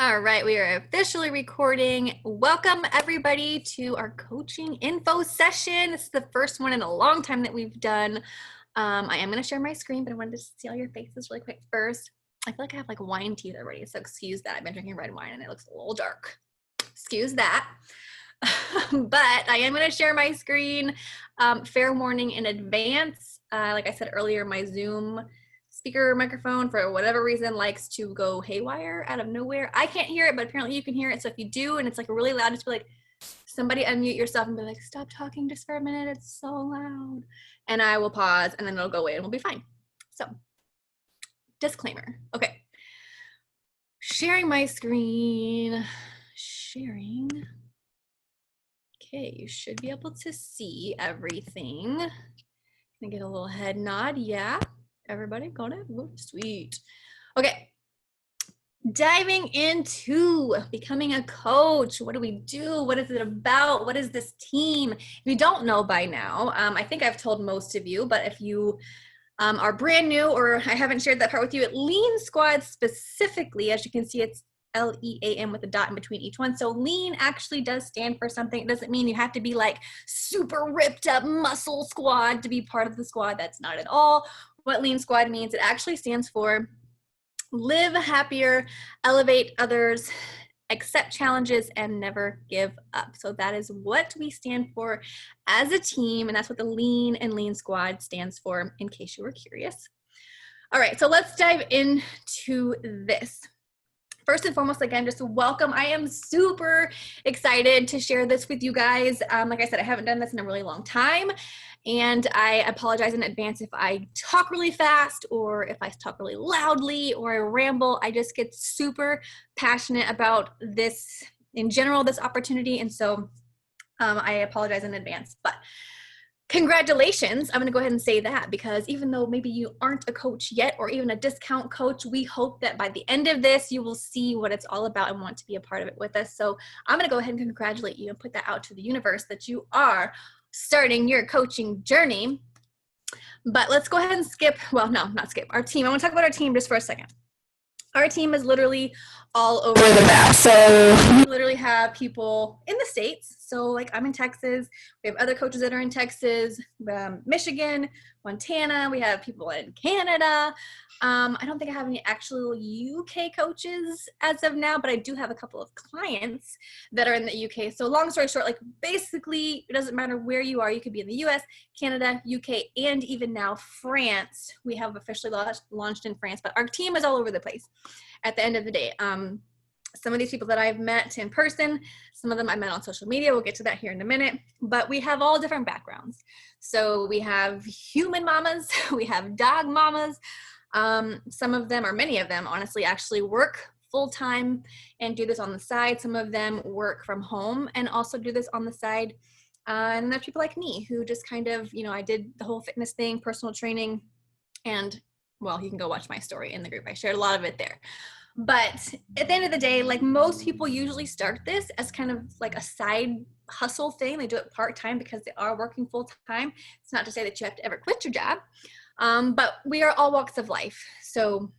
All right, we are officially recording. Welcome everybody to our coaching info session. This is the first one in a long time that we've done. I am going to share my screen, but I wanted to see all your faces really quick first. I feel like I have like wine teeth already, so excuse that. I've been drinking red wine and it looks a little dark. Excuse that. But I am going to share my screen. Fair warning in advance. Like I said earlier, my Zoom speaker microphone, for whatever reason, likes to go haywire out of nowhere. I can't hear it, but apparently you can hear it. So if you do and it's like really loud, just be like, somebody unmute yourself and be like, stop talking just for a minute, it's so loud. And I will pause and then it'll go away and we'll be fine. So disclaimer. Okay, sharing my screen. Sharing. Okay, you should be able to see everything. Can I get a little head nod? Yeah. Everybody got it? Oh, sweet. Okay. Diving into becoming a coach. What do we do? What is it about? What is this team? If you don't know by now, I think I've told most of you, but if you are brand new or I haven't shared that part with you, at L.E.A.N Squad specifically, as you can see, it's L-E.A.N with a dot in between each one. So L.E.A.N actually does stand for something. It doesn't mean you have to be like super ripped up muscle squad to be part of the squad. That's not at all what L.E.A.N Squad means. It actually stands for live happier, elevate others, accept challenges, and never give up. So that is what we stand for as a team, and that's what the L.E.A.N and L.E.A.N Squad stands for, in case you were curious. All right, so let's dive into this. First and foremost, again, just welcome. I am super excited to share this with you guys. Like I said, I haven't done this in a really long time, and I apologize in advance if I talk really fast or if I talk really loudly or I ramble. I just get super passionate about this in general, this opportunity, and so I apologize in advance. But congratulations, I'm going to go ahead and say that, because even though maybe you aren't a coach yet or even a discount coach, we hope that by the end of this, you will see what it's all about and want to be a part of it with us. So I'm going to go ahead and congratulate you and put that out to the universe that you are starting your coaching journey. But let's go ahead and skip, well, no, not skip, our team. I want to talk about our team just for a second. Our team is literally all over the map. So we literally have people in the States. So like I'm in Texas. We have other coaches that are in Texas, Michigan, Montana. We have people in Canada. I don't think I have any actual UK coaches as of now, but I do have a couple of clients that are in the UK. So long story short, like basically it doesn't matter where you are. You could be in the US, Canada, UK, and even now France. We have officially launched in France, but our team is all over the place at the end of the day. Some of these people that I've met in person, some of them I met on social media. We'll get to that here in a minute, but we have all different backgrounds. So we have human mamas, we have dog mamas. Some of them, or many of them, honestly, actually work full-time and do this on the side. Some of them work from home and also do this on the side. And there's people like me who just kind of, I did the whole fitness thing, personal training, and well, you can go watch my story in the group. I shared a lot of it there. But at the end of the day, like most people usually start this as kind of like a side hustle thing. They do it part-time because they are working full-time. It's not to say that you have to ever quit your job, but we are all walks of life. So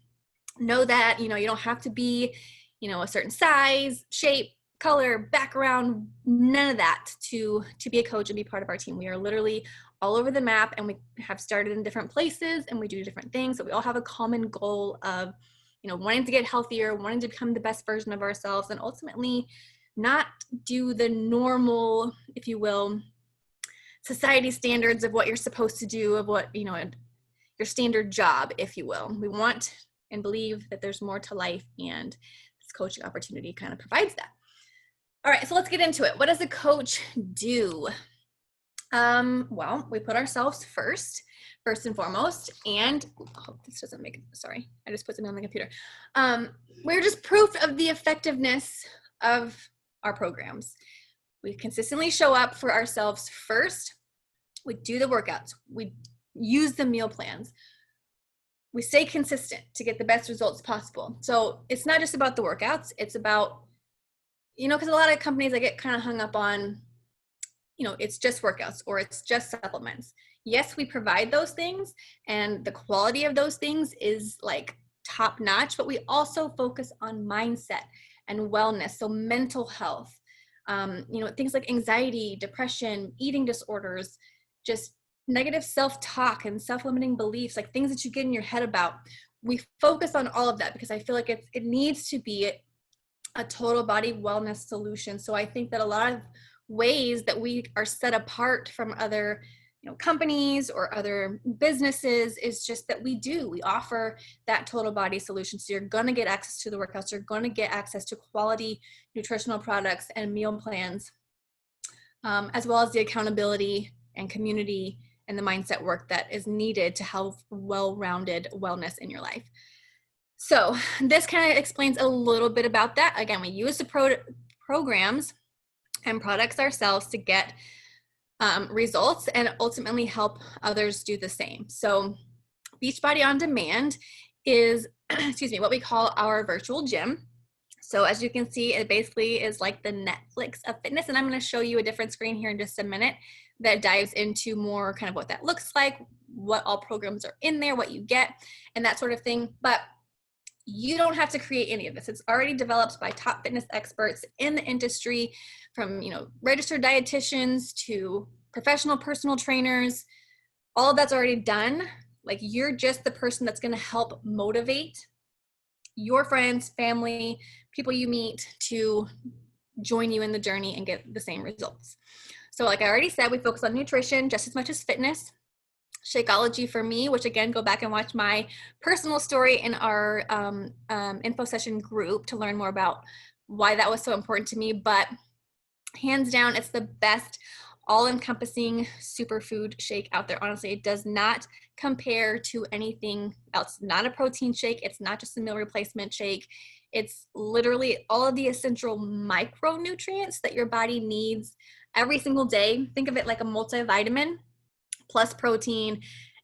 know that, you don't have to be, a certain size, shape, color, background, none of that to be a coach and be part of our team. We are literally all over the map, and we have started in different places and we do different things. So we all have a common goal of, wanting to get healthier, wanting to become the best version of ourselves, and ultimately not do the normal, if you will, society standards of what you're supposed to do, of what, your standard job, if you will. We want and believe that there's more to life, and this coaching opportunity kind of provides that. All right, so let's get into it. What does a coach do? Well, we put ourselves first and foremost, and I hope this doesn't make it, sorry, I just put something on the computer. We're just proof of the effectiveness of our programs. We consistently show up for ourselves first. We do the workouts. We use the meal plans. We stay consistent to get the best results possible. So it's not just about the workouts. It's about, because a lot of companies, I get kind of hung up on, it's just workouts or it's just supplements. Yes, we provide those things, and the quality of those things is like top notch, but we also focus on mindset and wellness. So mental health, things like anxiety, depression, eating disorders, just negative self-talk and self-limiting beliefs, like things that you get in your head about. We focus on all of that because I feel like it needs to be a total body wellness solution. So I think that a lot of ways that we are set apart from other companies or other businesses is just that we offer that total body solution. So you're going to get access to the workouts, you're going to get access to quality nutritional products and meal plans, as well as the accountability and community and the mindset work that is needed to have well-rounded wellness in your life. So this kind of explains a little bit about that. Again, we use the programs and products ourselves to get results and ultimately help others do the same. So Beachbody On Demand is, what we call our virtual gym. So as you can see, it basically is like the Netflix of fitness. And I'm going to show you a different screen here in just a minute that dives into more kind of what that looks like, what all programs are in there, what you get, and that sort of thing. But you don't have to create any of this. It's already developed by top fitness experts in the industry, from registered dietitians to professional personal trainers. All of that's already done. Like, you're just the person that's going to help motivate your friends, family, people you meet to join you in the journey and get the same results. So like I already said, we focus on nutrition just as much as fitness. Shakeology for me, which again, go back and watch my personal story in our info session group to learn more about why that was so important to me. But hands down, it's the best all-encompassing superfood shake out there. Honestly, it does not compare to anything else. Not a protein shake. It's not just a meal replacement shake. It's literally all of the essential micronutrients that your body needs every single day. Think of it like a multivitamin plus protein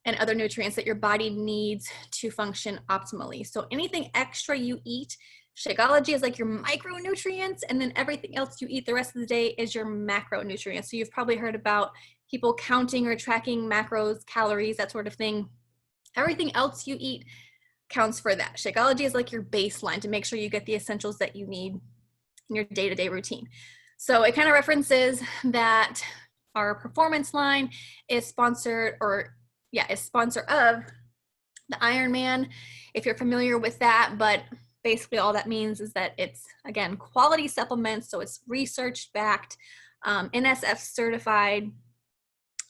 and other nutrients that your body needs to function optimally. So anything extra you eat, Shakeology is like your micronutrients, and then everything else you eat the rest of the day is your macronutrients. So you've probably heard about people counting or tracking macros, calories, that sort of thing. Everything else you eat counts for that. Shakeology is like your baseline to make sure you get the essentials that you need in your day-to-day routine. So it kind of references that our performance line is sponsor of the Ironman, if you're familiar with that. But basically all that means is that it's, again, quality supplements. So it's research backed, NSF certified.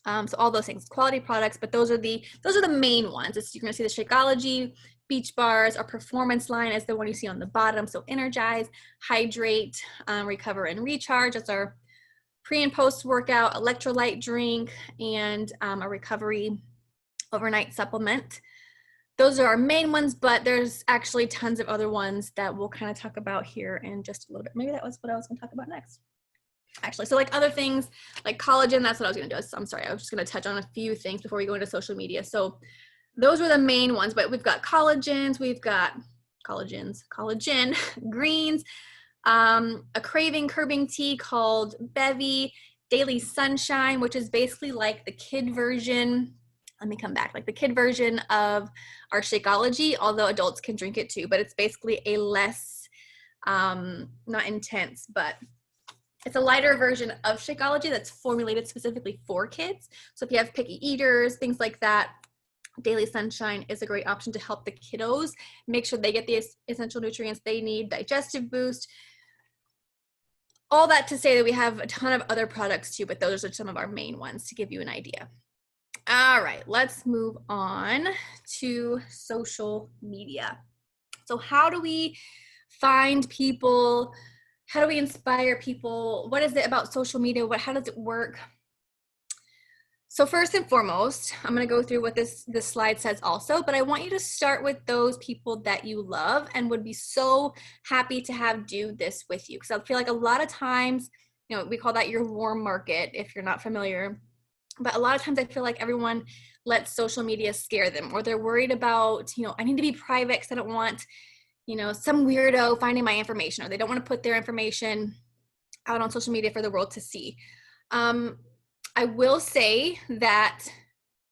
So all those things, quality products, but those are the main ones. You're going to see the Shakeology, Beach Bars. Our performance line is the one you see on the bottom. So Energize, Hydrate, Recover and Recharge. That's our pre and post workout electrolyte drink, and a recovery overnight supplement. Those are our main ones, but there's actually tons of other ones that we'll kind of talk about here in just a little bit. Maybe that was what I was going to talk about next. Actually, so like other things like collagen, that's what I was going to do. I'm sorry, I was just going to touch on a few things before we go into social media. So those were the main ones, but we've got collagen, greens, a craving curbing tea called Bevy, Daily Sunshine, which is basically like the kid version. Let me come back. Like the kid version of our Shakeology, although adults can drink it too, but it's basically a less, not intense, but it's a lighter version of Shakeology that's formulated specifically for kids. So if you have picky eaters, things like that, Daily Sunshine is a great option to help the kiddos make sure they get the essential nutrients they need, digestive boost. All that to say that we have a ton of other products too, but those are some of our main ones to give you an idea. All right, let's move on to social media. So how do we find people? How do we inspire people? What is it about social media? How does it work? So first and foremost, I'm going to go through what this slide says also, but I want you to start with those people that you love and would be so happy to have do this with you. Because I feel like a lot of times, we call that your warm market if you're not familiar. But a lot of times I feel like everyone lets social media scare them, or they're worried about, I need to be private because I don't want, some weirdo finding my information, or they don't want to put their information out on social media for the world to see. I will say that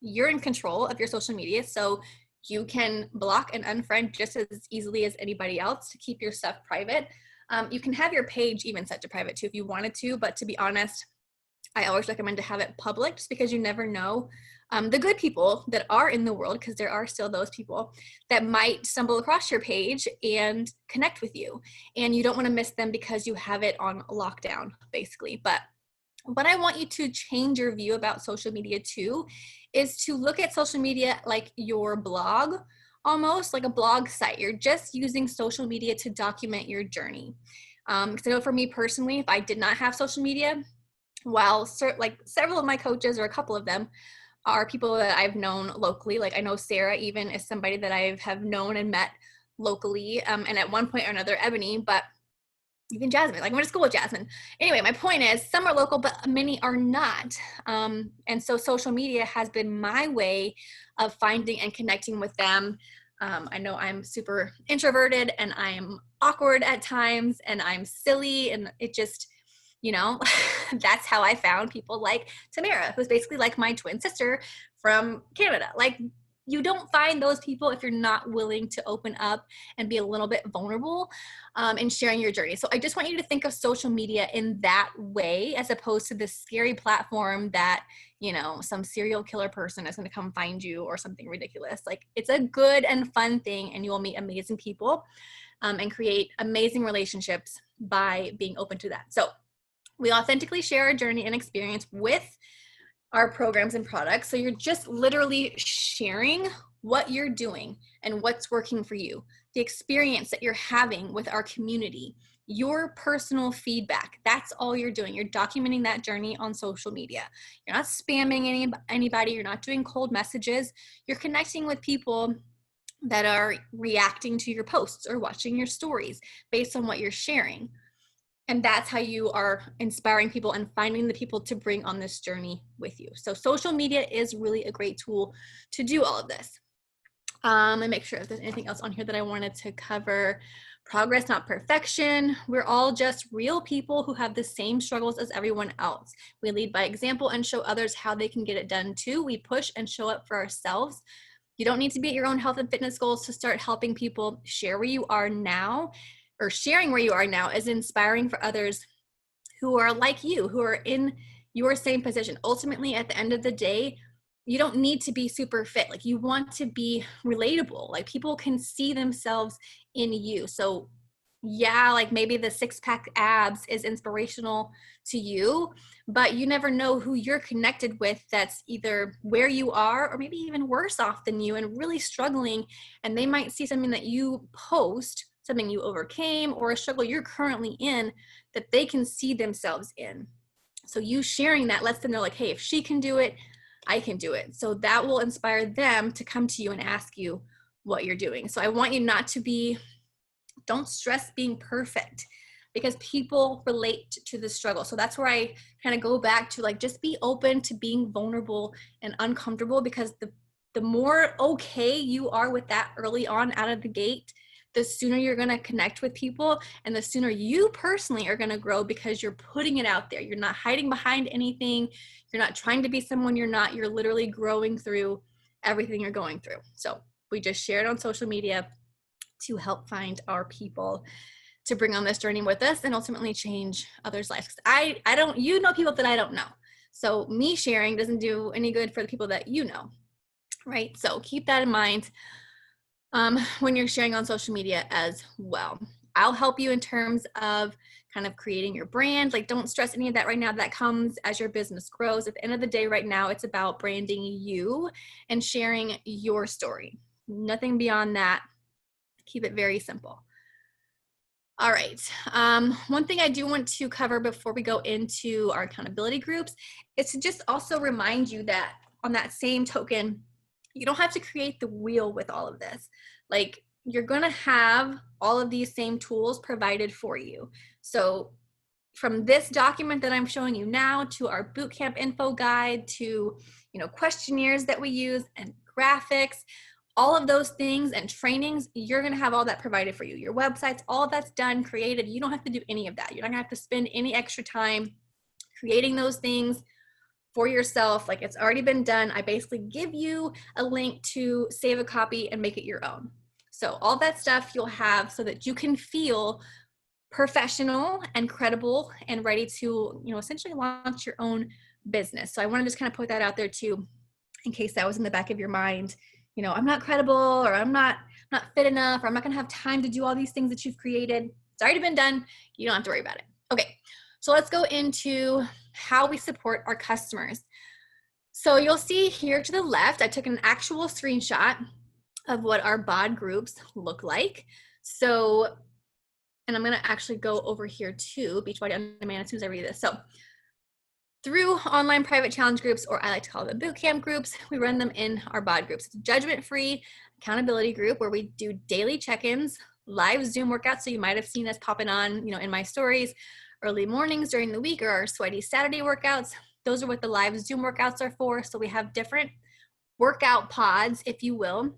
you're in control of your social media. So You can block and unfriend just as easily as anybody else to keep your stuff private. You can have your page even set to private too if you wanted to, but to be honest, I always recommend to have it public just because you never know the good people that are in the world, because there are still those people that might stumble across your page and connect with you. And you don't want to miss them because you have it on lockdown, basically. But what I want you to change your view about social media too is to look at social media like your blog, almost like a blog site. You're just using social media to document your journey. Because I know for me personally, if I did not have social media, while like several of my coaches, or a couple of them, are people that I've known locally. Like I know Sarah even is somebody that I have known and met locally, and at one point or another, Ebony, but even Jasmine. Like I went to school with Jasmine. Anyway, my point is some are local, but many are not. And so social media has been my way of finding and connecting with them. I know I'm super introverted and I'm awkward at times and I'm silly, and it just, that's how I found people like Tamara, who's basically like my twin sister from Canada. Like, you don't find those people if you're not willing to open up and be a little bit vulnerable in sharing your journey. So I just want you to think of social media in that way, as opposed to this scary platform that, some serial killer person is going to come find you or something ridiculous. Like, it's a good and fun thing, and you will meet amazing people and create amazing relationships by being open to that. So we authentically share our journey and experience with our programs and products. So you're just literally sharing what you're doing and what's working for you, the experience that you're having with our community, your personal feedback. That's all you're doing. You're documenting that journey on social media. You're not spamming anybody. You're not doing cold messages. You're connecting with people that are reacting to your posts or watching your stories based on what you're sharing. And that's how you are inspiring people and finding the people to bring on this journey with you. So social media is really a great tool to do all of this. And make sure if there's anything else on here that I wanted to cover. Progress, not perfection. We're all just real people who have the same struggles as everyone else. We lead by example and show others how they can get it done too. We push and show up for ourselves. You don't need to be at your own health and fitness goals to start helping people share where you are now. Or sharing where you are now is inspiring for others who are like you, who are in your same position. Ultimately, at the end of the day, you don't need to be super fit. Like, you want to be relatable. Like, people can see themselves in you. So yeah, like maybe the 6-pack abs is inspirational to you, but you never know who you're connected with that's either where you are or maybe even worse off than you and really struggling. And they might see something that you post, something you overcame, or a struggle you're currently in that they can see themselves in. So you sharing that lets them know, like, hey, if she can do it, I can do it. So that will inspire them to come to you and ask you what you're doing. So I want you not to be, don't stress being perfect, because people relate to the struggle. So that's where I kind of go back to, like, just be open to being vulnerable and uncomfortable, because the more okay you are with that early on out of the gate, the sooner you're going to connect with people, and the sooner you personally are going to grow, because you're putting it out there. You're not hiding behind anything. You're not trying to be someone you're not. You're literally growing through everything you're going through. So we just shared on social media to help find our people to bring on this journey with us and ultimately change others' lives. I don't, people that I don't know. So me sharing doesn't do any good for the people that you know, right? So keep that in mind when you're sharing on social media as well. I'll help you in terms of kind of creating your brand. Like, don't stress any of that right now. That comes as your business grows. At the end of the day, right now, it's about branding you and sharing your story. Nothing beyond that. Keep it very simple. All right. One thing I do want to cover before we go into our accountability groups is to just also remind you that, on that same token, you don't have to create the wheel with all of this. Like, you're going to have all of these same tools provided for you. So from this document that I'm showing you now, to our bootcamp info guide, to, questionnaires that we use and graphics, all of those things and trainings, you're going to have all that provided for you. Your websites, all of that's done, created. You don't have to do any of that. You're not going to have to spend any extra time creating those things. for yourself. Like it's already been done. I basically give you a link to save a copy and make it your own. So all that stuff you'll have so that you can feel professional and credible and ready to, essentially launch your own business. So I want to just kind of put that out there too, in case that was in the back of your mind. I'm not credible, or I'm not fit enough, or I'm not going to have time to do all these things that you've created. It's already been done. You don't have to worry about it. Okay, so let's go into how we support our customers. So you'll see here to the left, I took an actual screenshot of what our bod groups look like. So, and I'm going to actually go over here to Beachbody On Demand as soon as I read this. So through online private challenge groups, or I like to call them boot camp groups, we run them in our bod groups. It's a judgment-free accountability group where we do daily check-ins, live Zoom workouts. So you might have seen us popping on, in my stories, early mornings during the week, or our sweaty Saturday workouts. Those are what the live Zoom workouts are for. So we have different workout pods, if you will.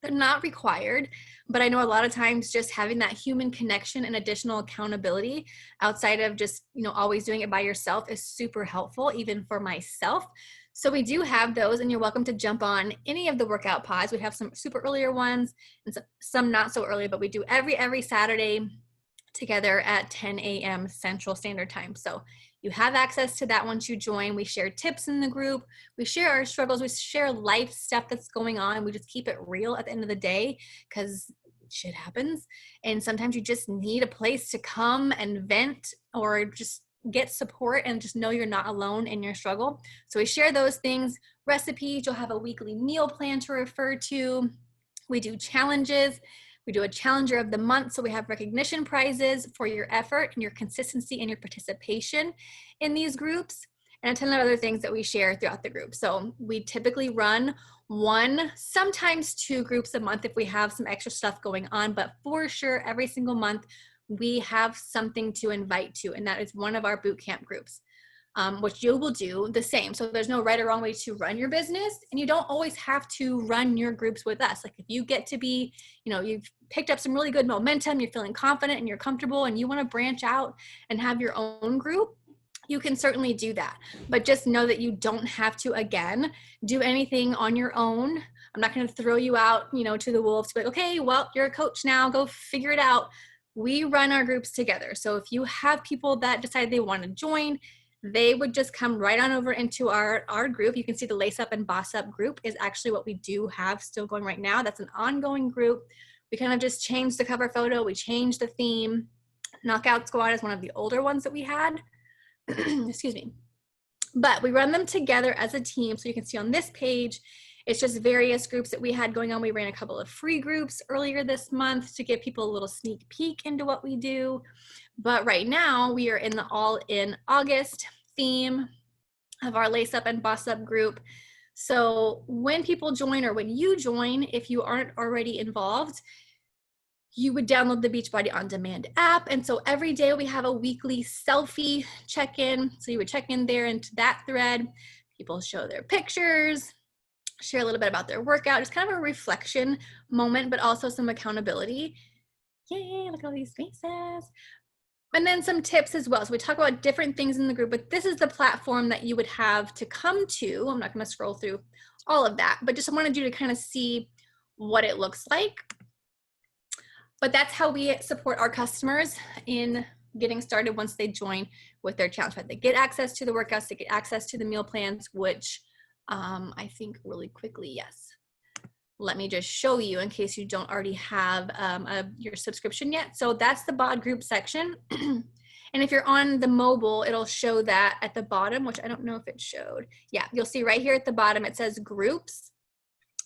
They're not required, but I know a lot of times just having that human connection and additional accountability outside of just, always doing it by yourself is super helpful, even for myself. So we do have those, and you're welcome to jump on any of the workout pods. We have some super earlier ones and some not so early, but we do every Saturday together at 10 a.m. Central Standard Time. So you have access to that once you join. We share tips in the group. We share our struggles. We share life stuff that's going on. We just keep it real at the end of the day, because shit happens. And sometimes you just need a place to come and vent, or just get support and just know you're not alone in your struggle. So we share those things. Recipes, you'll have a weekly meal plan to refer to. We do challenges. We do a challenger of the month. So we have recognition prizes for your effort and your consistency and your participation in these groups, and a ton of other things that we share throughout the group. So we typically run 1, sometimes 2 groups a month if we have some extra stuff going on, but for sure every single month we have something to invite to, and that is one of our boot camp groups. Which you will do the same. So there's no right or wrong way to run your business, and you don't always have to run your groups with us. Like if you get to be, you've picked up some really good momentum, you're feeling confident and you're comfortable, and you want to branch out and have your own group, you can certainly do that. But just know that you don't have to, again, do anything on your own. I'm not going to throw you out, to the wolves, to be like, okay, well, you're a coach now, go figure it out. We run our groups together. So if you have people that decide they want to join, they would just come right on over into our group. You can see the Lace Up and Boss Up group is actually what we do have still going right now. That's an ongoing group. We kind of just changed the cover photo. We changed the theme. Knockout Squad is one of the older ones that we had. Excuse me. But we run them together as a team. So you can see on this page, it's just various groups that we had going on. We ran a couple of free groups earlier this month to give people a little sneak peek into what we do. But right now we are in the All in August theme of our Lace Up and Boss Up group. So when people join, or when you join, if you aren't already involved, you would download the Beachbody On Demand app. And so every day we have a weekly selfie check-in. So you would check in there into that thread. People show their pictures, share a little bit about their workout. It's kind of a reflection moment, but also some accountability. Yay, look at all these faces. And then some tips as well. So we talk about different things in the group, but this is the platform that you would have to come to. I'm not going to scroll through all of that, but just wanted you to kind of see what it looks like. But that's how we support our customers in getting started once they join with their challenge. They get access to the workouts, they get access to the meal plans, which I think really quickly, yes. Let me just show you in case you don't already have your subscription yet. So that's the bod group section. And if you're on the mobile, it'll show that at the bottom, which I don't know if it showed. Yeah, you'll see right here at the bottom, it says groups.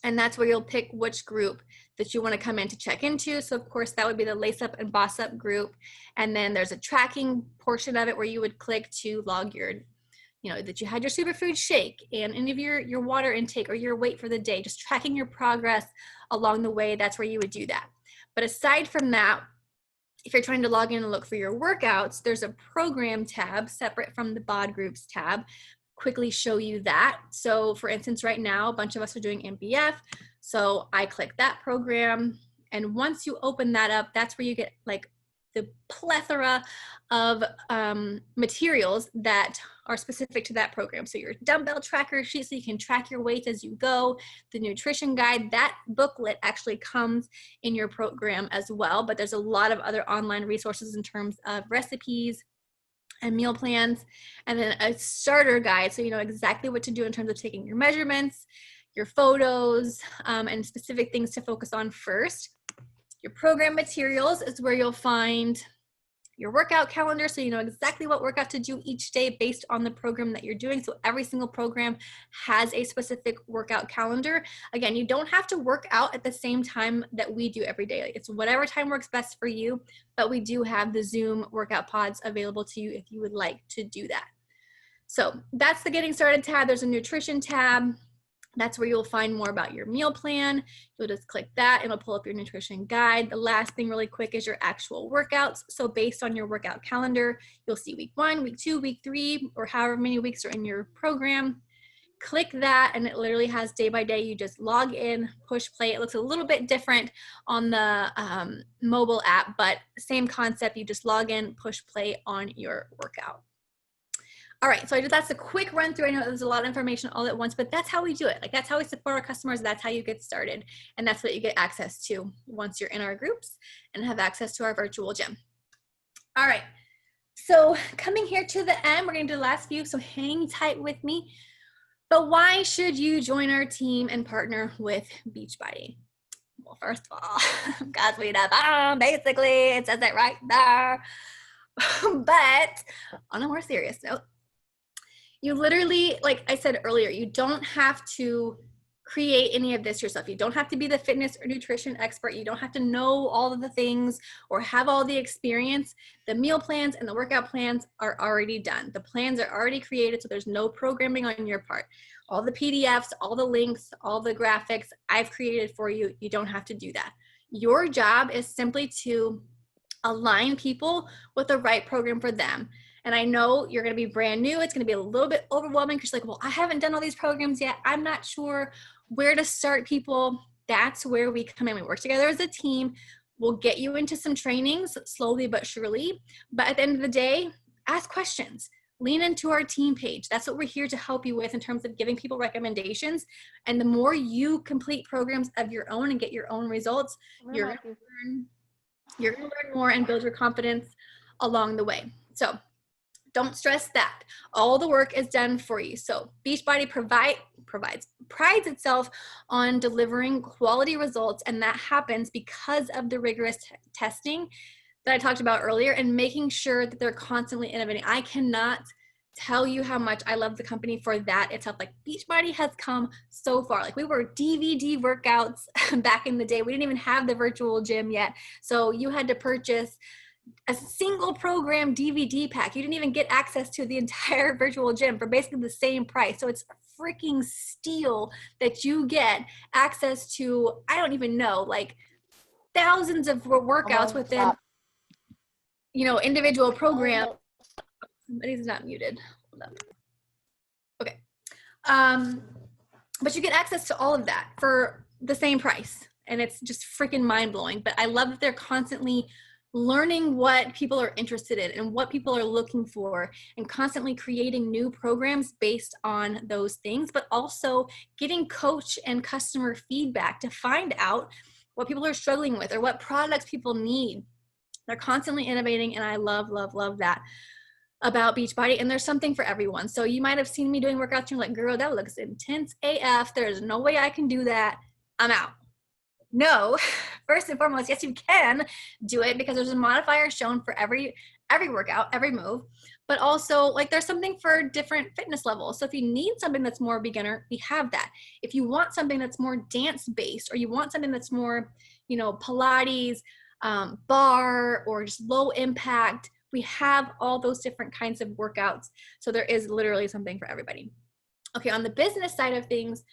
And that's where you'll pick which group that you want to come in to check into. So of course that would be the Lace Up and Boss Up group. And then there's a tracking portion of it where you would click to log your, that you had your superfood shake and any of your water intake or your weight for the day, just tracking your progress along the way. That's where you would do that. But aside from that, if you're trying to log in and look for your workouts, there's a program tab separate from the bod groups tab. Quickly show you that. So for instance, right now, a bunch of us are doing MBF. So I click that program. And once you open that up, that's where you get like the plethora of materials that are specific to that program. So your dumbbell tracker sheet, so you can track your weight as you go, the nutrition guide, that booklet actually comes in your program as well, but there's a lot of other online resources in terms of recipes and meal plans, and then a starter guide, so you know exactly what to do in terms of taking your measurements, your photos, and specific things to focus on first. Your program materials is where you'll find your workout calendar, so you know exactly what workout to do each day based on the program that you're doing. So every single program has a specific workout calendar. Again, you don't have to work out at the same time that we do every day. It's whatever time works best for you, but we do have the Zoom workout pods available to you if you would like to do that. So that's the getting started tab. There's a nutrition tab. That's where you'll find more about your meal plan. You'll just click that, it'll pull up your nutrition guide. The last thing really quick is your actual workouts. So based on your workout calendar, you'll see week 1, week 2, week 3, or however many weeks are in your program. Click that and it literally has day by day. You just log in, push play. It looks a little bit different on the mobile app, but same concept. You just log in, push play on your workout. All right, so that's a quick run through. I know there's a lot of information all at once, but that's how we do it. Like that's how we support our customers. That's how you get started. And that's what you get access to once you're in our groups and have access to our virtual gym. All right, so coming here to the end, we're gonna do the last few, so hang tight with me. But why should you join our team and partner with Beachbody? Well, first of all, because we the bomb, basically, it says it right there. But on a more serious note, you literally, like I said earlier, you don't have to create any of this yourself. You don't have to be the fitness or nutrition expert. You don't have to know all of the things or have all the experience. The meal plans and the workout plans are already done. The plans are already created, so there's no programming on your part. All the PDFs, all the links, all the graphics I've created for you. You don't have to do that. Your job is simply to align people with the right program for them. And I know you're going to be brand new. It's going to be a little bit overwhelming because you're like, well, I haven't done all these programs yet. I'm not sure where to start people. That's where we come in. We work together as a team. We'll get you into some trainings slowly but surely. But at the end of the day, ask questions. Lean into our team page. That's what we're here to help you with in terms of giving people recommendations. And the more you complete programs of your own and get your own results, you're going to learn more and build your confidence along the way. So don't stress that. All the work is done for you. So Beachbody prides itself on delivering quality results, and that happens because of the rigorous testing that I talked about earlier and making sure that they're constantly innovating. I cannot tell you how much I love the company for that itself. Like Beachbody has come so far. Like we were DVD workouts back in the day. We didn't even have the virtual gym yet. So you had to purchase a single program DVD pack. You didn't even get access to the entire virtual gym for basically the same price. So it's a freaking steal that you get access to, I don't even know, like thousands of workouts within, you know, individual programs. Somebody's not muted. Hold up. Okay. But you get access to all of that for the same price. And it's just freaking mind blowing. But I love that they're constantly learning what people are interested in and what people are looking for and constantly creating new programs based on those things, but also getting coach and customer feedback to find out what people are struggling with or what products people need. They're constantly innovating, and I love, love, love that about Beachbody. And there's something for everyone. So you might have seen me doing workouts and you're like, girl, that looks intense AF. There's no way I can do that. I'm out. No, first and foremost, yes, you can do it because there's a modifier shown for every workout, every move, but also like there's something for different fitness levels. So if you need something that's more beginner, we have that. If you want something that's more dance based, or you want something that's more, you know, Pilates, bar, or just low impact, we have all those different kinds of workouts. So there is literally something for everybody. Okay, on the business side of things,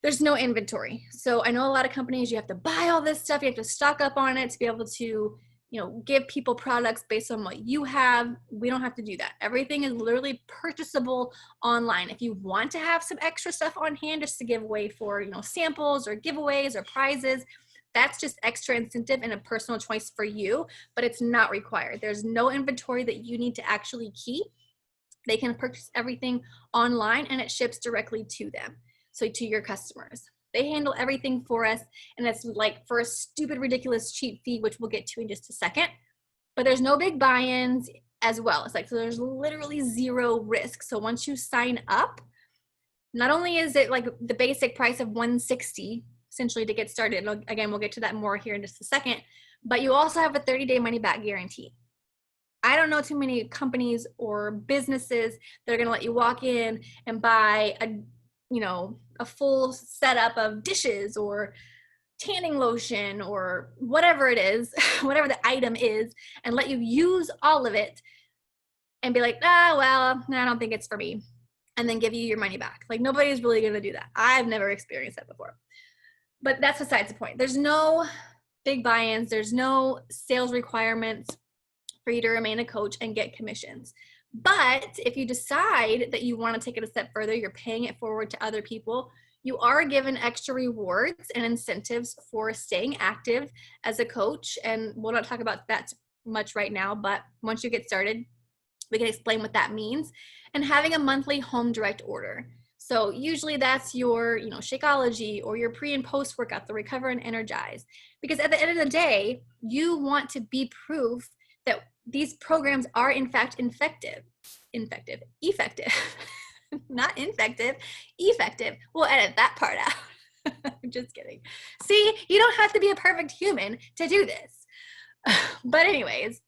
there's no inventory. So I know a lot of companies, you have to buy all this stuff. You have to stock up on it to be able to, you know, give people products based on what you have. We don't have to do that. Everything is literally purchasable online. If you want to have some extra stuff on hand just to give away for, you know, samples or giveaways or prizes, That's just extra incentive and a personal choice for you, but it's not required. There's no inventory that you need to actually keep. They can purchase everything online and it ships directly to them. So to your customers. They handle everything for us, and it's like for a stupid, ridiculous, cheap fee, which we'll get to in just a second. But there's no big buy-ins as well. It's like, so there's literally zero risk. So once you sign up, not only is it like the basic price of $160 essentially to get started. Again, we'll get to that more here in just a second, but you also have a 30-day money back guarantee. I don't know too many companies or businesses that are going to let you walk in and buy a full setup of dishes or tanning lotion or whatever it is, whatever the item is, and let you use all of it and be like, well, I don't think it's for me, and then give you your money back. Like, nobody's really going to do that. I've never experienced that before. But that's besides the point. There's no big buy-ins. There's no sales requirements for you to remain a coach and get commissions. But if you decide that you want to take it a step further, you're paying it forward to other people, you are given extra rewards and incentives for staying active as a coach. And we'll not talk about that much right now, but once you get started, we can explain what that means. And having a monthly home direct order. So usually that's your, Shakeology or your pre and post workout, the Recover and Energize. Because at the end of the day, you want to be proof that these programs are in fact effective, not infective, effective. We'll edit that part out. I'm just kidding. See, you don't have to be a perfect human to do this. But anyways,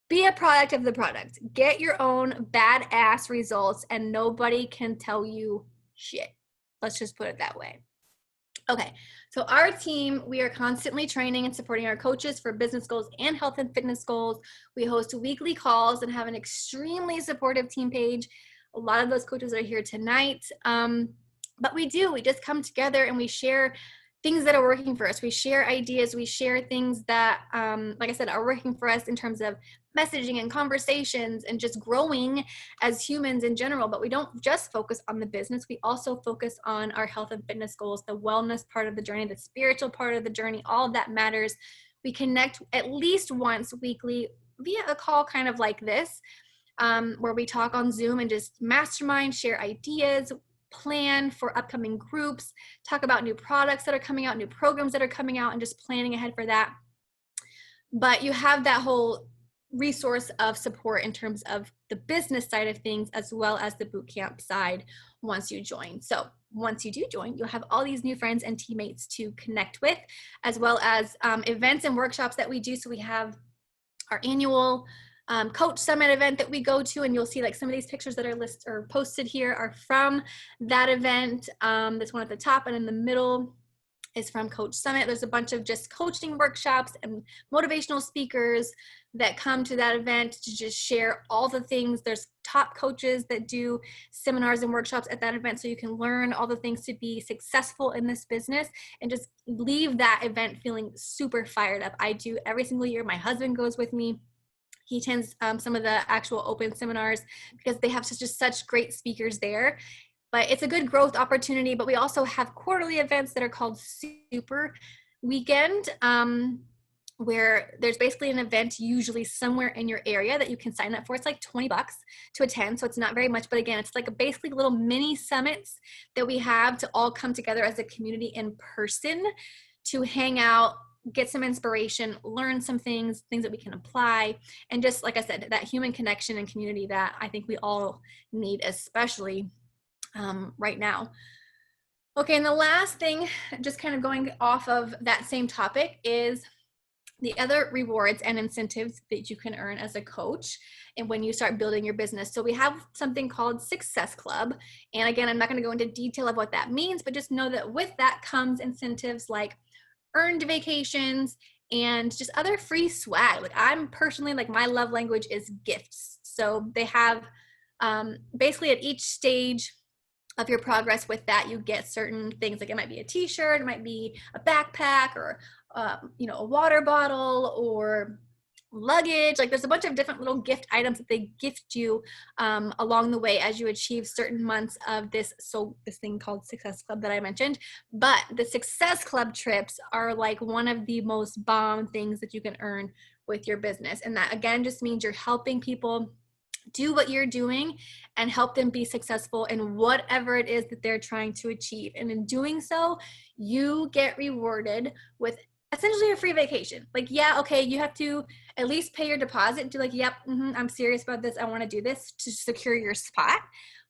be a product of the product. Get your own badass results and nobody can tell you shit. Let's just put it that way. Okay, so our team, we are constantly training and supporting our coaches for business goals and health and fitness goals. We host weekly calls and have an extremely supportive team page. A lot of those coaches are here tonight. But we just come together and we share things that are working for us. We share ideas. We share things that, like I said, are working for us in terms of messaging and conversations and just growing as humans in general. But we don't just focus on the business. We also focus on our health and fitness goals, the wellness part of the journey, the spiritual part of the journey. All of that matters. We connect at least once weekly via a call kind of like this, where we talk on Zoom and just mastermind, share ideas, plan for upcoming groups, talk about new products that are coming out, new programs that are coming out, and just planning ahead for that. But you have that whole resource of support in terms of the business side of things, as well as the bootcamp side once you join. So once you do join, you'll have all these new friends and teammates to connect with, as well as events and workshops that we do. So we have our annual Coach Summit event that we go to, and you'll see like some of these pictures that are posted here are from that event. This one at the top and in the middle is from Coach Summit. There's a bunch of just coaching workshops and motivational speakers that come to that event to just share all the things. There's top coaches that do seminars and workshops at that event, so you can learn all the things to be successful in this business and just leave that event feeling super fired up. I do every single year. My husband goes with me. He attends some of the actual open seminars because they have such great speakers there. But it's a good growth opportunity. But we also have quarterly events that are called Super Weekend, where there's basically an event usually somewhere in your area that you can sign up for. It's like $20 to attend, so it's not very much. But again, it's like basically little mini summits that we have to all come together as a community in person to hang out, get some inspiration, learn some things that we can apply, and just, like I said, that human connection and community that I think we all need, especially right now. Okay, and the last thing, just kind of going off of that same topic, is the other rewards and incentives that you can earn as a coach and when you start building your business. So we have something called Success Club. And again, I'm not going to go into detail of what that means, but just know that with that comes incentives like earned vacations and just other free swag. Like, I'm personally, like, my love language is gifts. So they have basically at each stage of your progress with that, you get certain things. Like, it might be a t-shirt, it might be a backpack, or a water bottle, or luggage. Like there's a bunch of different little gift items that they gift you along the way as you achieve certain months of this thing called Success Club that I mentioned. But the Success Club trips are like one of the most bomb things that you can earn with your business. And that again just means you're helping people do what you're doing and help them be successful in whatever it is that they're trying to achieve. And in doing so, you get rewarded with essentially a free vacation. Like, yeah, okay, you have to at least pay your deposit and do like, yep, I'm serious about this. I want to do this to secure your spot,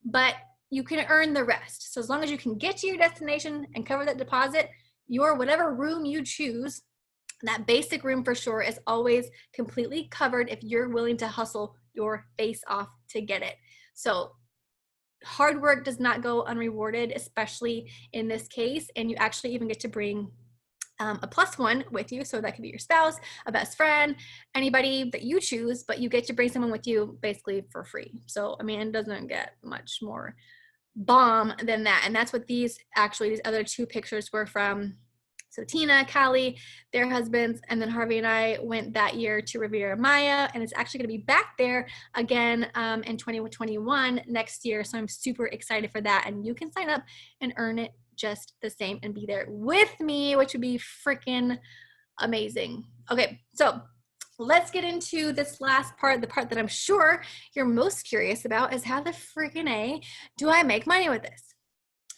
but you can earn the rest. So as long as you can get to your destination and cover that deposit, your whatever room you choose, that basic room for sure is always completely covered if you're willing to hustle your face off to get it. So hard work does not go unrewarded, especially in this case. And you actually even get to bring a plus one with you. So that could be your spouse, a best friend, anybody that you choose, but you get to bring someone with you basically for free. So, I mean, it doesn't get much more bomb than that. And that's what these other two pictures were from. So Tina, Callie, their husbands, and then Harvey and I went that year to Riviera Maya, and it's actually going to be back there again in 2021 next year. So I'm super excited for that, and you can sign up and earn it just the same and be there with me, which would be freaking amazing. Okay, so let's get into this last part, the part that I'm sure you're most curious about is how the freaking A do I make money with this?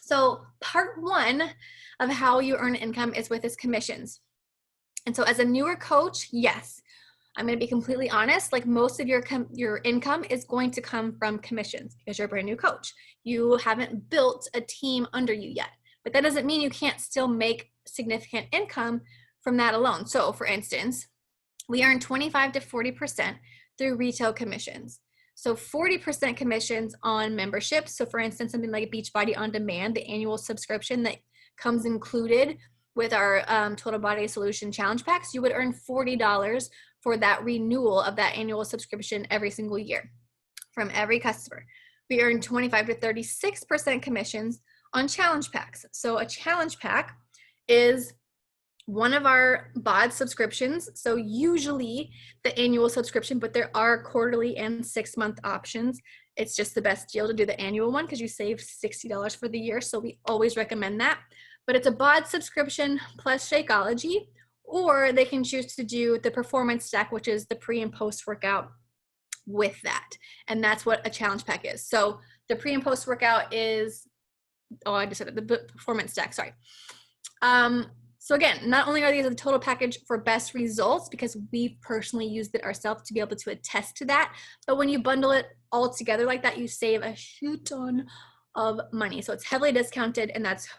So part one of how you earn income is with his commissions. And so as a newer coach, yes, I'm going to be completely honest, like most of your income is going to come from commissions because you're a brand new coach. You haven't built a team under you yet, but that doesn't mean you can't still make significant income from that alone. So for instance, we earn 25 to 40% through retail commissions. So 40% commissions on memberships. So for instance, something like Beachbody On Demand, the annual subscription that comes included with our Total Body Solution Challenge Packs, you would earn $40 for that renewal of that annual subscription every single year from every customer. We earn 25 to 36% commissions on challenge packs. So a challenge pack is one of our bod subscriptions. So usually the annual subscription, but there are quarterly and 6-month options. It's just the best deal to do the annual one because you save $60 for the year. So we always recommend that. But it's a bod subscription plus Shakeology, or they can choose to do the performance stack, which is the pre and post workout with that. And that's what a challenge pack is. So the pre and post workout is, I just said it, the performance stack, sorry. So again, not only are these a total package for best results because we've personally used it ourselves to be able to attest to that, but when you bundle it all together like that, you save a shoot ton of money. So it's heavily discounted, and that's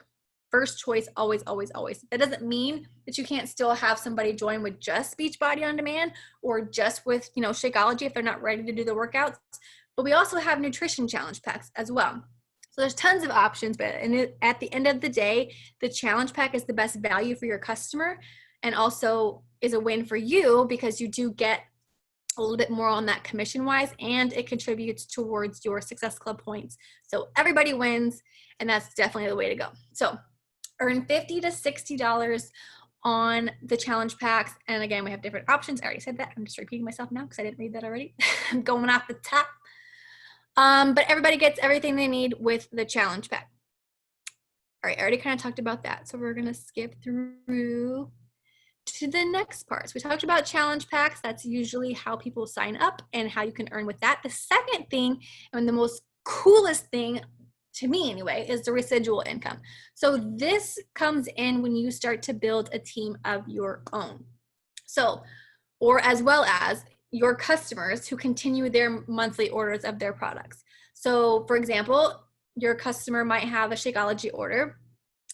first choice always, always, always. That doesn't mean that you can't still have somebody join with just Beachbody On Demand or just with, Shakeology if they're not ready to do the workouts. But we also have nutrition challenge packs as well. So there's tons of options, but at the end of the day, the challenge pack is the best value for your customer and also is a win for you because you do get a little bit more on that commission wise, and it contributes towards your Success Club points. So everybody wins, and that's definitely the way to go. So earn $50 to $60 on the challenge packs. And again, we have different options. I already said that. I'm just repeating myself now because I didn't read that already. I'm going off the top. But everybody gets everything they need with the challenge pack. All right, I already kind of talked about that. So we're going to skip through to the next part. So we talked about challenge packs. That's usually how people sign up and how you can earn with that. The second thing, and the most coolest thing to me anyway, is the residual income. So this comes in when you start to build a team of your own. So, or as well as your customers who continue their monthly orders of their products. So for example, your customer might have a Shakeology order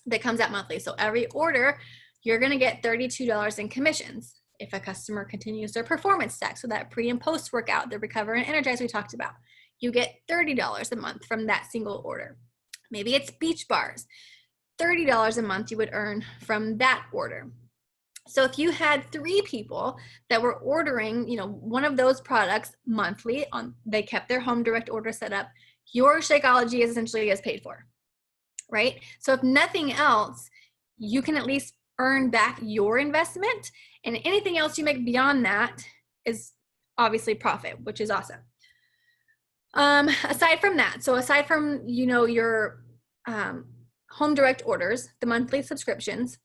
that comes out monthly. So every order, you're going to get $32 in commissions. If a customer continues their performance stack, so that pre and post workout, the recover and energize we talked about, you get $30 a month from that single order. Maybe it's beach bars, $30 a month you would earn from that order. So if you had 3 people that were ordering, one of those products monthly, they kept their home direct order set up, your Shakeology is essentially as paid for, right? So if nothing else, you can at least earn back your investment, and anything else you make beyond that, is obviously profit, which is awesome. Aside from that, so aside from, you know, your home direct orders, the monthly subscriptions,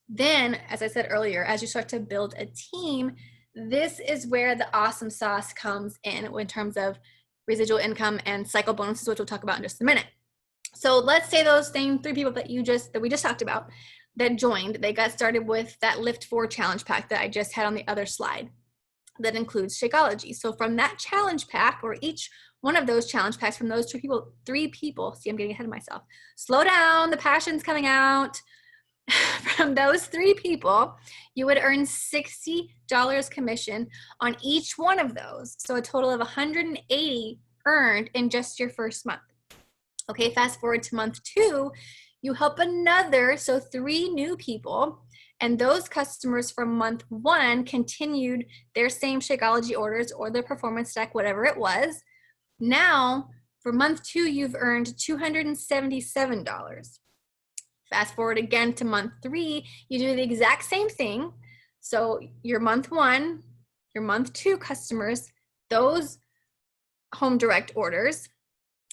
then, as I said earlier, as you start to build a team, this is where the awesome sauce comes in terms of residual income and cycle bonuses, which we'll talk about in just a minute. So let's say those same 3 people that we just talked about that joined, they got started with that Lift 4 challenge pack that I just had on the other slide that includes Shakeology. So from that challenge pack, or each one of those challenge packs from those 3 people, see, I'm getting ahead of myself. Slow down, the passion's coming out. From those 3 people, you would earn $60 commission on each one of those. So a total of $180 earned in just your first month. Okay, fast forward to month 2, you help another, so 3 new people, and those customers from month 1 continued their same Shakeology orders or their performance stack, whatever it was. Now, for month 2, you've earned $277. Fast forward again to month 3, you do the exact same thing. So your month 1, your month 2 customers, those home direct orders.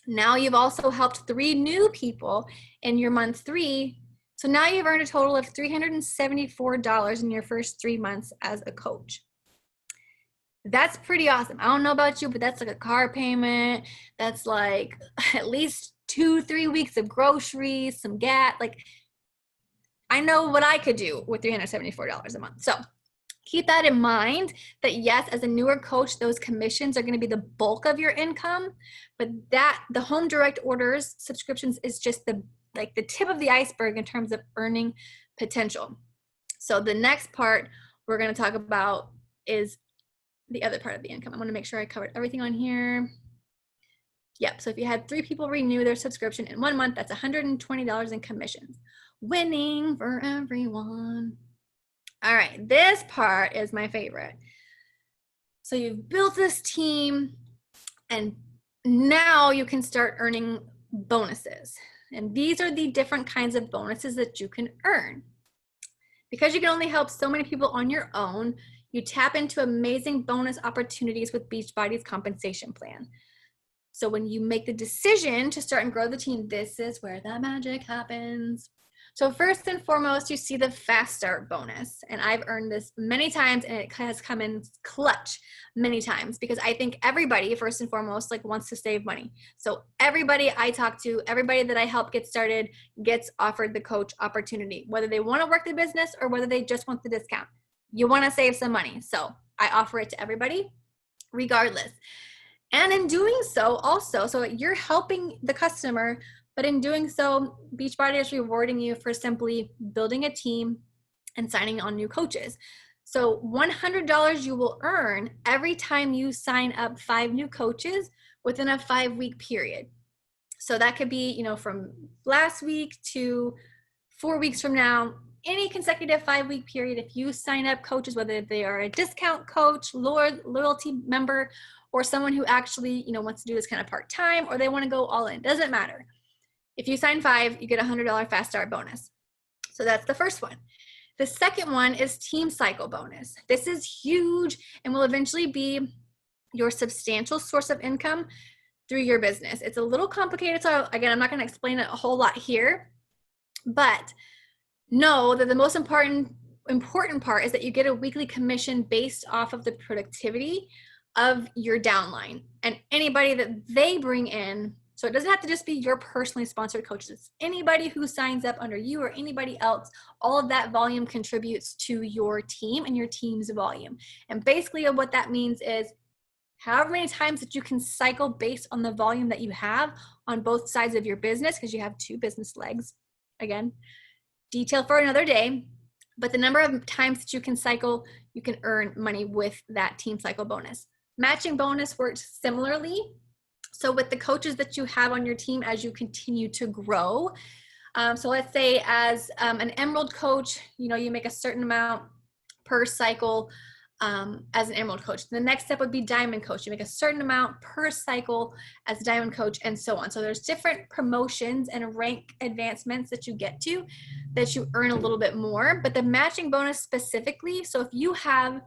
Now you've also helped 3 new people in your month 3. So now you've earned a total of $374 in your first 3 months as a coach. That's pretty awesome. I don't know about you, but that's like a car payment. That's like at least 2-3 weeks of groceries, some gas. Like, I know what I could do with $374 a month. So keep that in mind, that yes, as a newer coach, those commissions are going to be the bulk of your income, but that the home direct orders subscriptions is just the tip of the iceberg in terms of earning potential. So the next part we're going to talk about is the other part of the income. I want to make sure I covered everything on here. Yep, so if you had 3 people renew their subscription in 1 month, that's $120 in commissions. Winning for everyone. All right, this part is my favorite. So you've built this team, and now you can start earning bonuses. And these are the different kinds of bonuses that you can earn. Because you can only help so many people on your own, you tap into amazing bonus opportunities with Beachbody's compensation plan. So when you make the decision to start and grow the team, this is where the magic happens. So first and foremost, you see the fast start bonus. And I've earned this many times, and it has come in clutch many times, because I think everybody, first and foremost, like, wants to save money. So everybody I talk to, everybody that I help get started, gets offered the coach opportunity, whether they want to work the business or whether they just want the discount. You want to save some money. So I offer it to everybody regardless. And in doing so also, so you're helping the customer, but in doing so, Beachbody is rewarding you for simply building a team and signing on new coaches. So $100 you will earn every time you sign up 5 new coaches within a 5-week period. So that could be, you know, from last week to 4 weeks from now, any consecutive 5-week period. If you sign up coaches, whether they are a discount coach, loyalty member, or someone who actually, you know, wants to do this kind of part-time, or they want to go all in, doesn't matter. If you sign 5, you get a $100 fast start bonus. So that's the first one. The second one is team cycle bonus. This is huge and will eventually be your substantial source of income through your business. It's a little complicated, so again, I'm not going to explain it a whole lot here, but know that the most important part is that you get a weekly commission based off of the productivity of your downline and anybody that they bring in. So it doesn't have to just be your personally sponsored coaches. Anybody who signs up under you or anybody else, all of that volume contributes to your team and your team's volume. And basically what that means is however many times that you can cycle based on the volume that you have on both sides of your business, because you have 2 business legs, again, detail for another day, but the number of times that you can cycle, you can earn money with that team cycle bonus. Matching bonus works similarly. So with the coaches that you have on your team as you continue to grow, so let's say as an Emerald coach, you know, you make a certain amount per cycle as an Emerald coach. The next step would be Diamond coach. You make a certain amount per cycle as a Diamond coach, and so on. So there's different promotions and rank advancements that you get to that you earn a little bit more. But the matching bonus specifically, so if you have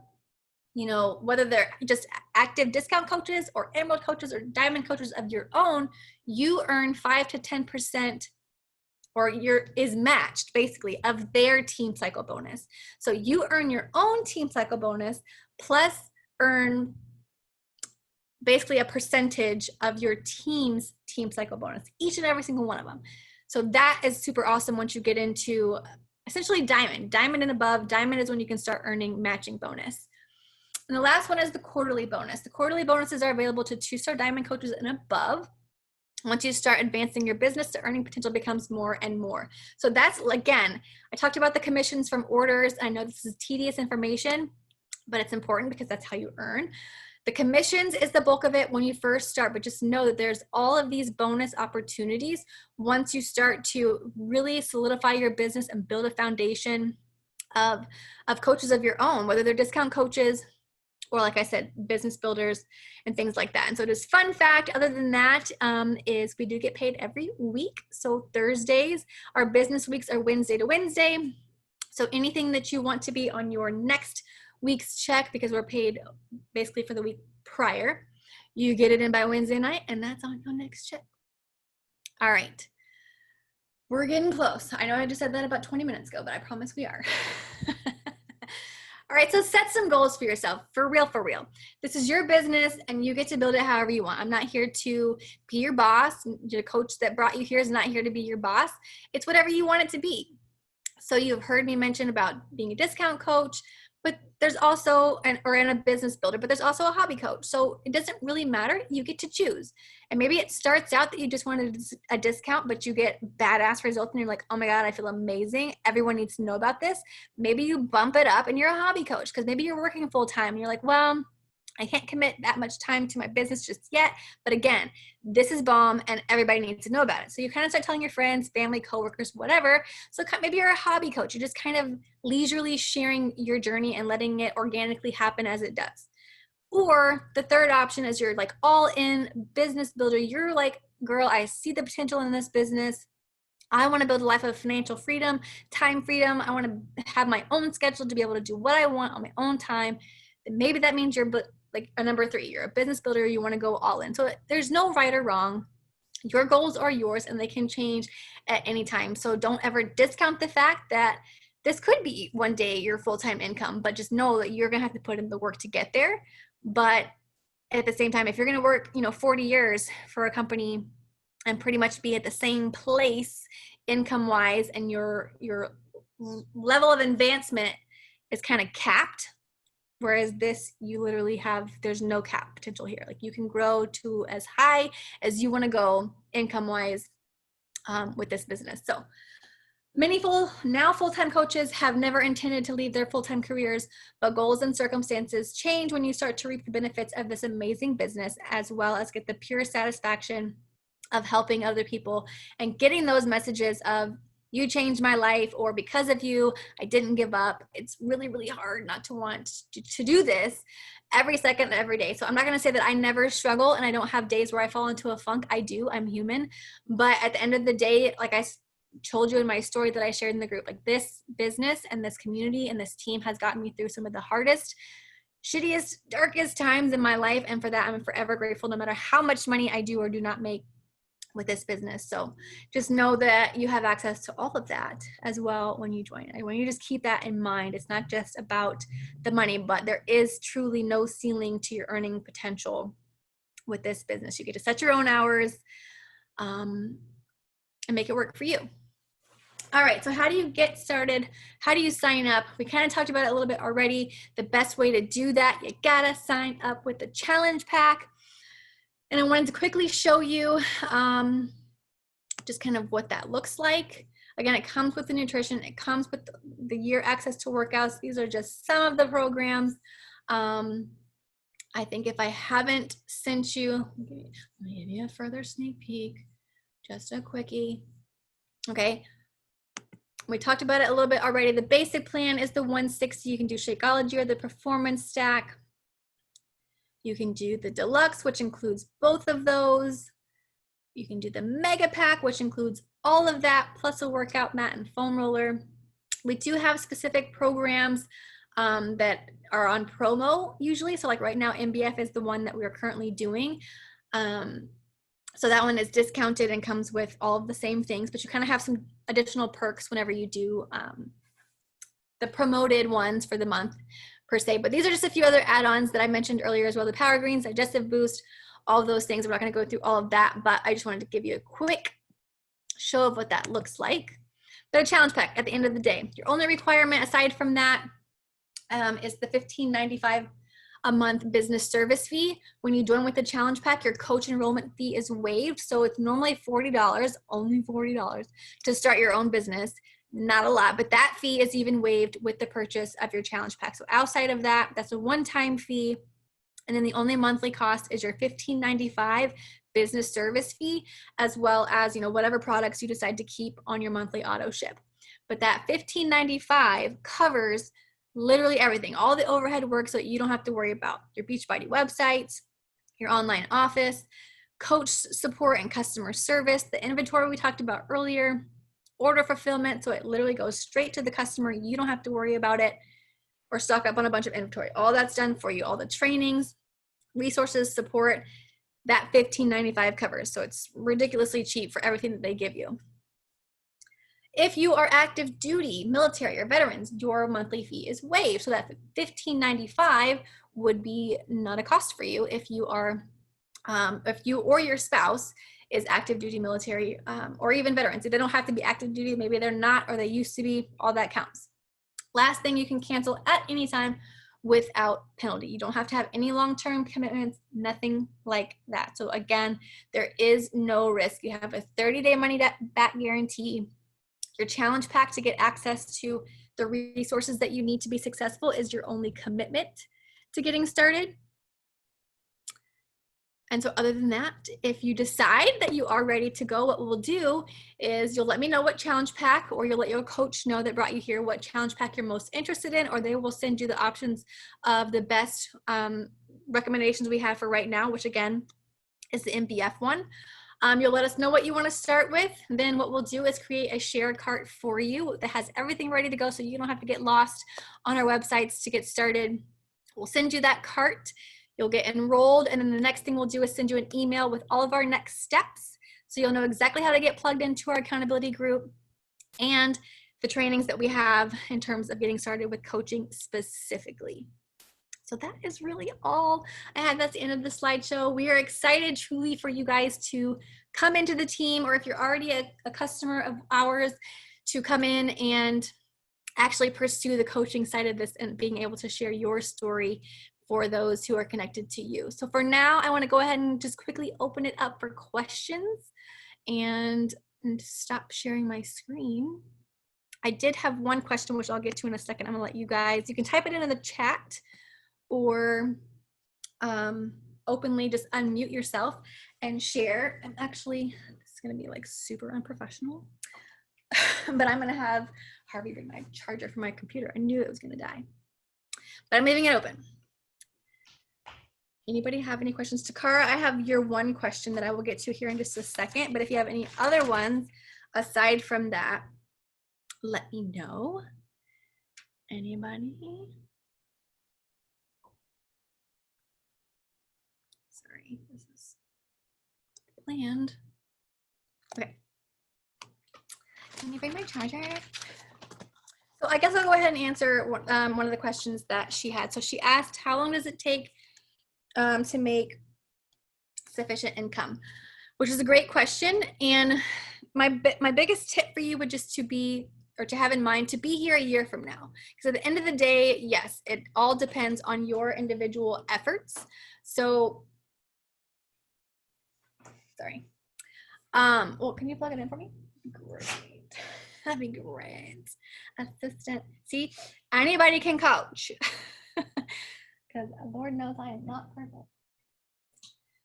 you know, whether they're just active discount coaches or emerald coaches or diamond coaches of your own, you earn 5 to 10% or is matched basically of their team cycle bonus. So you earn your own team cycle bonus plus earn basically a percentage of your team's team cycle bonus, each and every single one of them. So that is super awesome once you get into essentially diamond and above. Diamond is when you can start earning matching bonus. And the last one is the quarterly bonus. The quarterly bonuses are available to 2-star diamond coaches and above. Once you start advancing your business, the earning potential becomes more and more. So that's, again, I talked about the commissions from orders. I know this is tedious information, but it's important because that's how you earn. The commissions is the bulk of it when you first start, but just know that there's all of these bonus opportunities once you start to really solidify your business and build a foundation of coaches of your own, whether they're discount coaches or, like I said, business builders and things like that. And so just fun fact, other than that, is we do get paid every week. So Thursdays, our business weeks are Wednesday to Wednesday. So anything that you want to be on your next week's check, because we're paid basically for the week prior, you get it in by Wednesday night, and that's on your next check. All right. We're getting close. I know I just said that about 20 minutes ago, but I promise we are. All right, so set some goals for yourself, for real, for real. This is your business, and you get to build it however you want. I'm not here to be your boss. The coach that brought you here is not here to be your boss. It's whatever you want it to be. So you've heard me mention about being a discount coach, but there's also, or in a business builder, but there's also a hobby coach. So it doesn't really matter. You get to choose. And maybe it starts out that you just wanted a discount, but you get badass results and you're like, oh my God, I feel amazing. Everyone needs to know about this. Maybe you bump it up and you're a hobby coach because maybe you're working full time and you're like, well, I can't commit that much time to my business just yet. But again, this is bomb and everybody needs to know about it. So you kind of start telling your friends, family, coworkers, whatever. So maybe you're a hobby coach. You're just kind of leisurely sharing your journey and letting it organically happen as it does. Or the third option is you're like all in business builder. You're like, girl, I see the potential in this business. I want to build a life of financial freedom, time freedom. I want to have my own schedule to be able to do what I want on my own time. And maybe that means you're like a number 3, you're a business builder, you want to go all in. So there's no right or wrong. Your goals are yours and they can change at any time. So don't ever discount the fact that this could be one day your full-time income, but just know that you're going to have to put in the work to get there. But at the same time, if you're going to work, 40 years for a company and pretty much be at the same place income-wise, and your level of advancement is kind of capped, whereas this, you literally there's no cap potential here. Like you can grow to as high as you want to go income-wise with this business. So many full-time coaches have never intended to leave their full-time careers, but goals and circumstances change when you start to reap the benefits of this amazing business, as well as get the pure satisfaction of helping other people and getting those messages of, you changed my life, or because of you, I didn't give up. It's really, really hard not to want to do this every second, every day. So I'm not going to say that I never struggle and I don't have days where I fall into a funk. I do. I'm human. But at the end of the day, like I told you in my story that I shared in the group, like this business and this community and this team has gotten me through some of the hardest, shittiest, darkest times in my life. And for that, I'm forever grateful, no matter how much money I do or do not make with this business. So just know that you have access to all of that as well when you join. I want you to just keep that in mind. It's not just about the money, but there is truly no ceiling to your earning potential with this business. You get to set your own hours and make it work for you. All right, so how do you get started? How do you sign up? We kind of talked about it a little bit already. The best way to do that, you gotta sign up with the challenge pack. And I wanted to quickly show you just kind of what that looks like. Again, it comes with the nutrition. It comes with the year access to workouts. These are just some of the programs. I think if I haven't sent you, let me give you a further sneak peek, just a quickie. Okay. We talked about it a little bit already. The basic plan is the 160. You can do Shakeology or the Performance Stack. You can do the deluxe, which includes both of those. You can do the mega pack, which includes all of that, plus a workout mat and foam roller. We do have specific programs that are on promo usually. So like right now, MBF is the one that we are currently doing. So that one is discounted and comes with all of the same things, but you kind of have some additional perks whenever you do the promoted ones for the month per se. But these are just a few other add-ons that I mentioned earlier as well. The Power Greens, Digestive Boost, all of those things. We're not going to go through all of that, but I just wanted to give you a quick show of what that looks like. But a challenge pack at the end of the day. Your only requirement aside from that is the $15.95 a month business service fee. When you join with the challenge pack, your coach enrollment fee is waived. So it's normally $40, only $40 to start your own business. Not a lot, but that fee is even waived with the purchase of your challenge pack. So outside of that, that's a one-time fee. And then the only monthly cost is your $15.95 business service fee, as well as, whatever products you decide to keep on your monthly auto ship. But that $15.95 covers literally everything, all the overhead work, so that you don't have to worry about your Beachbody websites, your online office, coach support and customer service, the inventory we talked about earlier, order fulfillment, so it literally goes straight to the customer. You don't have to worry about it or stock up on a bunch of inventory. All that's done for you. All the trainings, resources, support, that $15.95 covers. So it's ridiculously cheap for everything that they give you. If you are active duty, military, or veterans, your monthly fee is waived. So that $15.95 would be not a cost for you if you are, if you or your spouse is active duty, military, or even veterans. If they don't have to be active duty, maybe they're not, or they used to be, all that counts. Last thing, you can cancel at any time without penalty. You don't have to have any long-term commitments, nothing like that. So again, there is no risk. You have a 30-day money back guarantee. Your challenge pack to get access to the resources that you need to be successful is your only commitment to getting started. And so other than that, if you decide that you are ready to go, what we'll do is you'll let me know what challenge pack, or you'll let your coach know that brought you here what challenge pack you're most interested in, or they will send you the options of the best recommendations we have for right now, which again is the MBF one. You'll let us know what you want to start with. Then what we'll do is create a shared cart for you that has everything ready to go, so you don't have to get lost on our websites to get started. We'll send you that cart. You'll get enrolled, and then the next thing we'll do is send you an email with all of our next steps, so you'll know exactly how to get plugged into our accountability group and the trainings that we have in terms of getting started with coaching specifically. So that is really all I had. That's the end of the slideshow. We are excited truly for you guys to come into the team, or if you're already a customer of ours, to come in and actually pursue the coaching side of this and being able to share your story for those who are connected to you. So for now, I want to go ahead and just quickly open it up for questions and stop sharing my screen. I did have one question, which I'll get to in a second. I'm gonna let you guys, you can type it into the chat, or openly just unmute yourself and share. And actually, this is gonna be like super unprofessional, but I'm gonna have Harvey bring my charger for my computer. I knew it was gonna die, but I'm leaving it open. Anybody have any questions? Takara, I have your one question that I will get to here in just a second, but if you have any other ones aside from that, let me know. Anybody? Sorry, this is planned. Okay. Can you bring my charger? So I guess I'll go ahead and answer one of the questions that she had. So she asked, how long does it take to make sufficient income? Which is a great question. And my biggest tip for you would just to have in mind to be here a year from now. Because at the end of the day, yes, it all depends on your individual efforts. So, sorry. Well, can you plug it in for me? Great. That'd be great. Assistant. See, anybody can coach. Because Lord knows I am not perfect.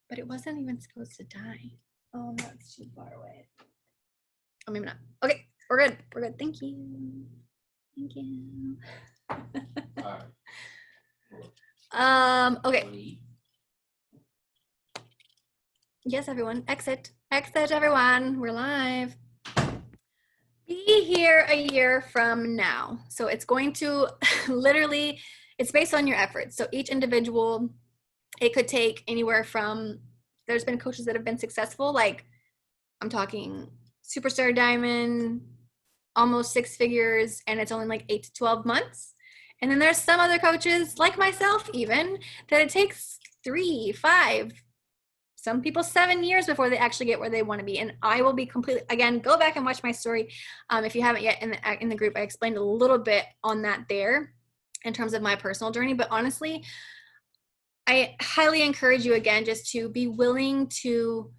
But it wasn't even supposed to die. Oh, that's too far away. Oh, maybe not. Okay, we're good. We're good. Thank you. Thank you. Okay. Yes, everyone. Exit. Exit, everyone. We're live. Be here a year from now. So it's going to literally, it's based on your efforts. So each individual, it could take anywhere from, there's been coaches that have been successful, like I'm talking superstar diamond, almost 6 figures, and it's only like 8 to 12 months. And then there's some other coaches, like myself even, that it takes 3, 5, some people 7 years before they actually get where they want to be. And I will be completely, again, go back and watch my story. If you haven't yet in the group, I explained a little bit on that there in terms of my personal journey. But honestly, I highly encourage you again, just to be willing to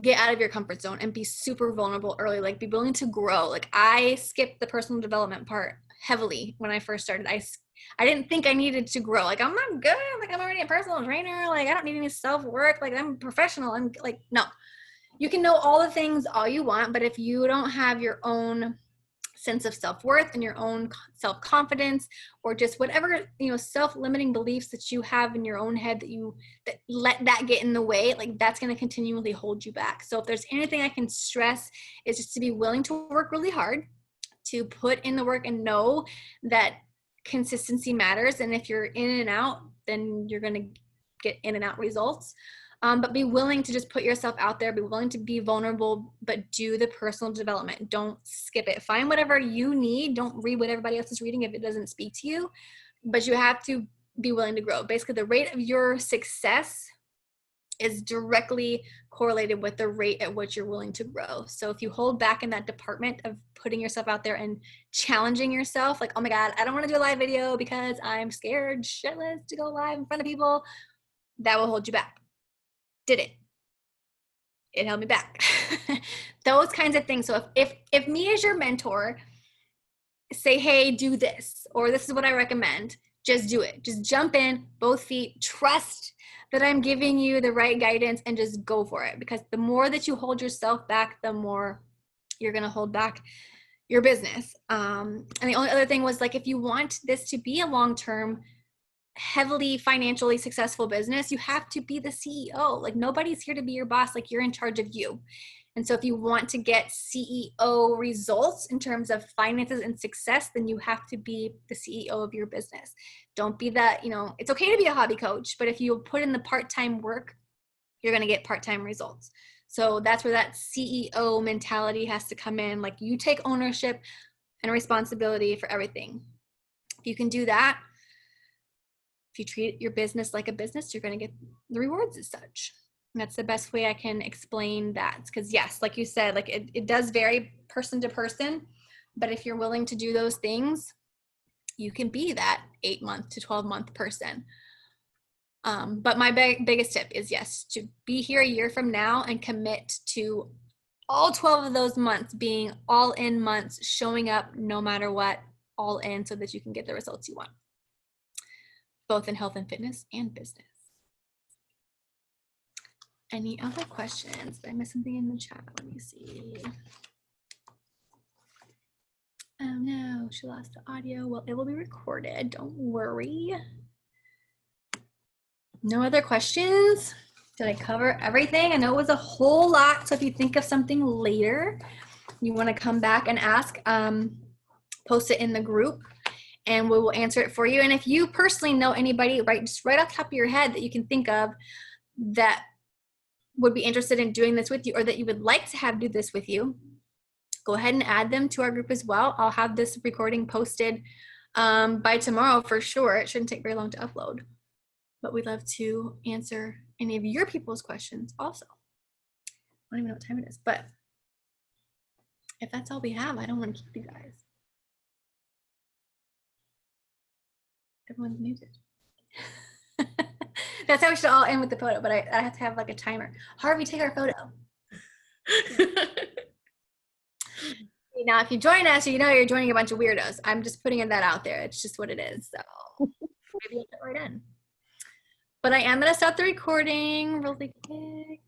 get out of your comfort zone and be super vulnerable early. Like, be willing to grow. Like, I skipped the personal development part heavily when I first started. I didn't think I needed to grow. Like, I'm not good. Like, I'm already a personal trainer. Like, I don't need any self-work. Like, I'm professional. I'm like, no. You can know all the things all you want, but if you don't have your own sense of self-worth and your own self-confidence, or just whatever, self-limiting beliefs that you have in your own head that let that get in the way, like, that's going to continually hold you back. So if there's anything I can stress, is just to be willing to work really hard, to put in the work, and know that consistency matters. And if you're in and out, then you're going to get in and out results. But be willing to just put yourself out there, be willing to be vulnerable, but do the personal development. Don't skip it. Find whatever you need. Don't read what everybody else is reading if it doesn't speak to you, but you have to be willing to grow. Basically, the rate of your success is directly correlated with the rate at which you're willing to grow. So if you hold back in that department of putting yourself out there and challenging yourself, like, oh my God, I don't want to do a live video because I'm scared shitless to go live in front of people, that will hold you back. Did it held me back. Those kinds of things. So if me as your mentor say, hey, do this, or this is what I recommend, just do it. Just jump in, both feet, trust that I'm giving you the right guidance, and just go for it. Because the more that you hold yourself back, the more you're going to hold back your business. And the only other thing was, like, if you want this to be a long-term, heavily financially successful business, you have to be the CEO. Like, nobody's here to be your boss. Like, you're in charge of you. And so if you want to get CEO results in terms of finances and success, then you have to be the CEO of your business. Don't be that, it's okay to be a hobby coach, but if you put in the part-time work, you're going to get part-time results. So that's where that CEO mentality has to come in. Like, you take ownership and responsibility for everything. If you can do that, if you treat your business like a business, you're going to get the rewards as such. And that's the best way I can explain that. Because yes, like you said, like it does vary person to person, but if you're willing to do those things, you can be that 8-month to 12-month person. But my biggest tip is, yes, to be here a year from now and commit to all 12 of those months being all in months, showing up no matter what, all in, so that you can get the results you want, both in health and fitness and business. Any other questions? Did I miss something in the chat? Let me see. Oh no, she lost the audio. Well, it will be recorded. Don't worry. No other questions? Did I cover everything? I know it was a whole lot. So if you think of something later, you want to come back and ask, post it in the group, and we will answer it for you. And if you personally know anybody, just right off the top of your head, that you can think of that would be interested in doing this with you, or that you would like to have do this with you, go ahead and add them to our group as well. I'll have this recording posted by tomorrow for sure. It shouldn't take very long to upload, but we'd love to answer any of your people's questions also. I don't even know what time it is, but if that's all we have, I don't want to keep you guys. Everyone's muted. That's how we should all end with the photo, but I have to have like a timer. Harvey, take our photo. Now, if you join us, you're joining a bunch of weirdos. I'm just putting that out there. It's just what it is. So maybe you'll get right in. But I am going to stop the recording really quick.